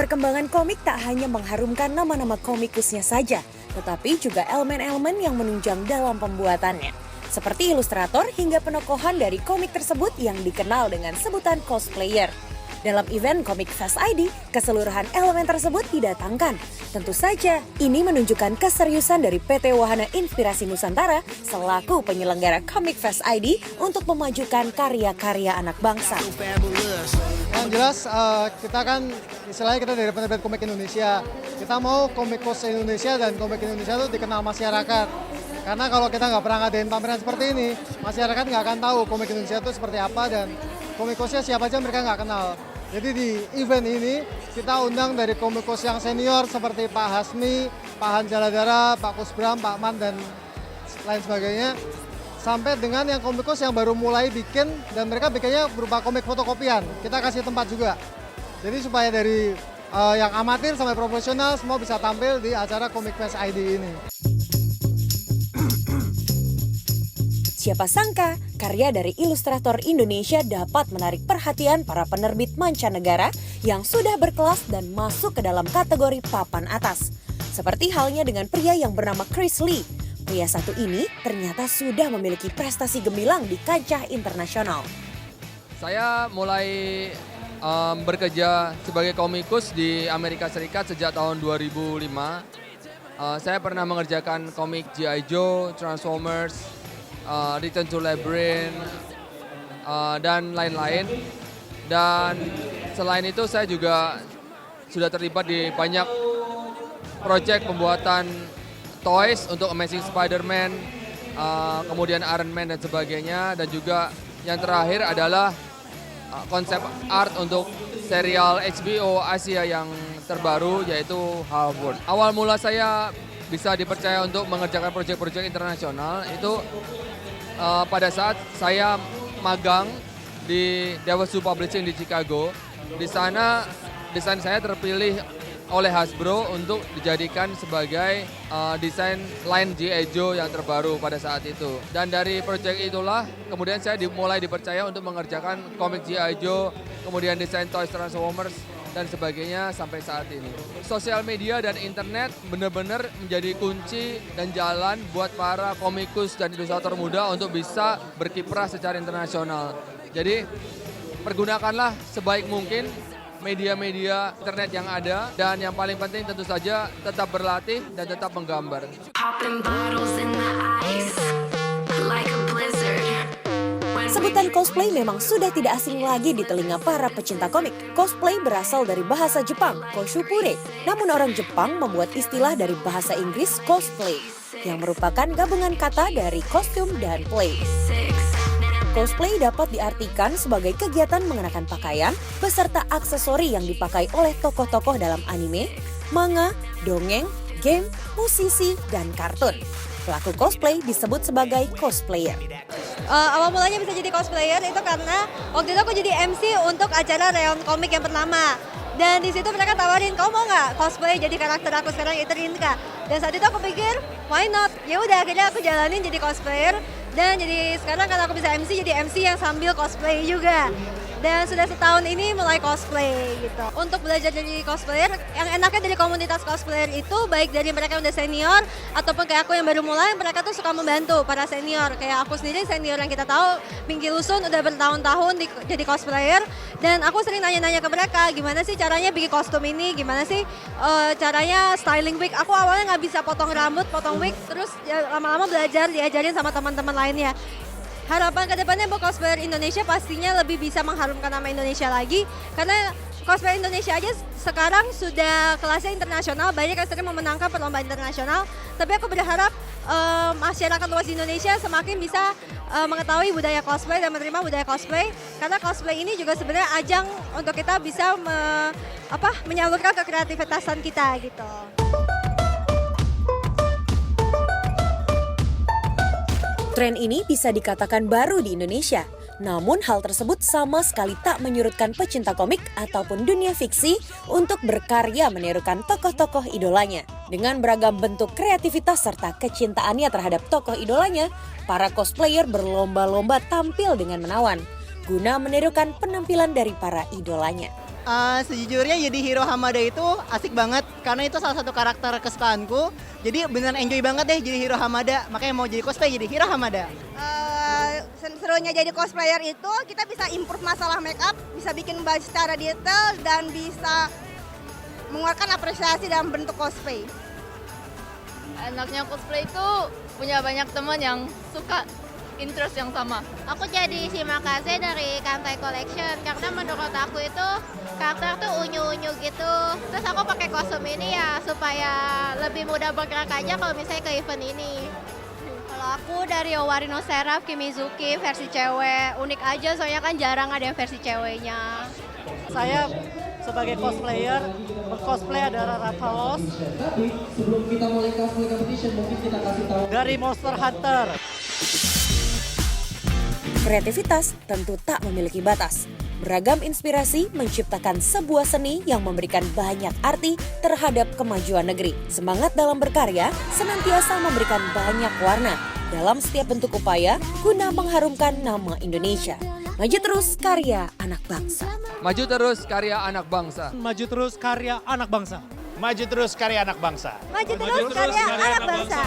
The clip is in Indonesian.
Perkembangan komik tak hanya mengharumkan nama-nama komikusnya saja, tetapi juga elemen-elemen yang menunjang dalam pembuatannya. Seperti ilustrator hingga penokohan dari komik tersebut yang dikenal dengan sebutan cosplayer. Dalam event Comic Fest ID, keseluruhan elemen tersebut didatangkan. Tentu saja, ini menunjukkan keseriusan dari PT Wahana Inspirasi Nusantara selaku penyelenggara Comic Fest ID untuk memajukan karya-karya anak bangsa. Yang jelas kita kan istilahnya kita dari penerbit komik Indonesia. Kita mau komikus Indonesia dan komik Indonesia itu dikenal masyarakat. Karena kalau kita nggak pernah ngadain pameran seperti ini, masyarakat nggak akan tahu komik Indonesia itu seperti apa dan komikusnya siapa aja mereka nggak kenal. Jadi di event ini kita undang dari komikus yang senior seperti Pak Hasmi, Pak Han Jaladara, Pak Kusbram, Pak Man dan lain sebagainya. Sampai dengan yang komikus yang baru mulai bikin dan mereka bikinnya berupa komik fotokopian. Kita kasih tempat juga. Jadi supaya dari yang amatir sampai profesional semua bisa tampil di acara Comic Fest ID ini. Siapa sangka, karya dari ilustrator Indonesia dapat menarik perhatian para penerbit mancanegara yang sudah berkelas dan masuk ke dalam kategori papan atas. Seperti halnya dengan pria yang bernama Chris Lee. Pria satu ini ternyata sudah memiliki prestasi gemilang di kancah internasional. Saya mulai bekerja sebagai komikus di Amerika Serikat sejak tahun 2005. Saya pernah mengerjakan komik G.I. Joe, Transformers, Return to Labyrinth, dan lain-lain. Dan selain itu saya juga sudah terlibat di banyak proyek pembuatan toys untuk Amazing Spider-Man, kemudian Iron Man dan sebagainya. Dan juga yang terakhir adalah konsep art untuk serial HBO Asia yang terbaru yaitu Half-World. Awal mula saya bisa dipercaya untuk mengerjakan proyek-proyek internasional itu pada saat saya magang di Dewasu Publishing di Chicago. Di sana desain saya terpilih oleh Hasbro untuk dijadikan sebagai desain line G.I. Joe yang terbaru pada saat itu. Dan dari proyek itulah kemudian saya mulai dipercaya untuk mengerjakan komik G.I. Joe, kemudian desain toys Transformers dan sebagainya sampai saat ini. Sosial media dan internet benar-benar menjadi kunci dan jalan buat para komikus dan ilustrator muda untuk bisa berkiprah secara internasional. Jadi pergunakanlah sebaik mungkin media-media internet yang ada dan yang paling penting tentu saja tetap berlatih dan tetap menggambar. Sebutan cosplay memang sudah tidak asing lagi di telinga para pecinta komik. Cosplay berasal dari bahasa Jepang, koshupure. Namun orang Jepang membuat istilah dari bahasa Inggris cosplay, yang merupakan gabungan kata dari kostum dan play. Cosplay dapat diartikan sebagai kegiatan mengenakan pakaian beserta aksesori yang dipakai oleh tokoh-tokoh dalam anime, manga, dongeng, game, musisi, dan kartun. Pelaku cosplay disebut sebagai cosplayer. Awal mulanya bisa jadi cosplayer itu karena waktu itu aku jadi MC untuk acara Reon Komik yang pertama. Dan di situ mereka tawarin, kamu mau nggak cosplay jadi karakter aku sekarang itu Rinka. Dan saat itu aku pikir, why not? Ya udah akhirnya aku jalanin jadi cosplayer. Dan jadi sekarang karena aku bisa MC, jadi MC yang sambil cosplay juga. Dan sudah setahun ini mulai cosplay gitu. Untuk belajar jadi cosplayer, yang enaknya dari komunitas cosplayer itu baik dari mereka yang udah senior ataupun kayak aku yang baru mulai, mereka tuh suka membantu para senior. Kayak aku sendiri senior yang kita tahu, Pinky Lusun udah bertahun-tahun jadi cosplayer. Dan aku sering nanya-nanya ke mereka, gimana sih caranya bikin kostum ini, gimana sih caranya styling wig. Aku awalnya nggak bisa potong rambut, potong wig, terus ya, lama-lama belajar, diajarin sama teman-teman lainnya. Harapan kedepannya buat cosplayer Indonesia pastinya lebih bisa mengharumkan nama Indonesia lagi. Karena cosplayer Indonesia aja sekarang sudah kelasnya internasional, banyak yang sering memenangkan perlombaan internasional. Tapi aku berharap masyarakat luas di Indonesia semakin bisa mengetahui budaya cosplay dan menerima budaya cosplay. Karena cosplay ini juga sebenarnya ajang untuk kita bisa menyalurkan kekreativitasan kita gitu. Tren ini bisa dikatakan baru di Indonesia. Namun hal tersebut sama sekali tak menyurutkan pecinta komik ataupun dunia fiksi untuk berkarya menirukan tokoh-tokoh idolanya. Dengan beragam bentuk kreativitas serta kecintaannya terhadap tokoh idolanya, para cosplayer berlomba-lomba tampil dengan menawan, guna menirukan penampilan dari para idolanya. Sejujurnya jadi Hiro Hamada itu asik banget karena itu salah satu karakter kesukaanku. Jadi beneran enjoy banget deh jadi Hiro Hamada. Makanya mau jadi cosplay jadi Hiro Hamada. Serunya jadi cosplayer itu kita bisa improve masalah make up, bisa bikin baju secara detail dan bisa mengeluarkan apresiasi dalam bentuk cosplay. Enaknya cosplay itu punya banyak teman yang suka interest yang sama. Aku jadi Shimakase dari Kantai Collection karena menurut aku itu karakter tuh unyu-unyu gitu. Terus aku pakai kostum ini ya supaya lebih mudah bergerak aja kalau misalnya ke event ini. Kalau aku dari Owari no Seraph Kimizuki versi cewek, unik aja soalnya kan jarang ada yang versi ceweknya. Saya sebagai cosplayer, cosplay adalah Rathalos. Tapi sebelum kita mulai cosplay competition, mungkin kita kasih tahu Dari Monster Hunter. Kreativitas tentu tak memiliki batas. Beragam inspirasi menciptakan sebuah seni yang memberikan banyak arti terhadap kemajuan negeri. Semangat dalam berkarya senantiasa memberikan banyak warna dalam setiap bentuk upaya guna mengharumkan nama Indonesia. Maju terus karya anak bangsa. Maju terus karya anak bangsa. Maju terus karya anak bangsa. Maju terus karya anak bangsa. Maju terus karya anak bangsa.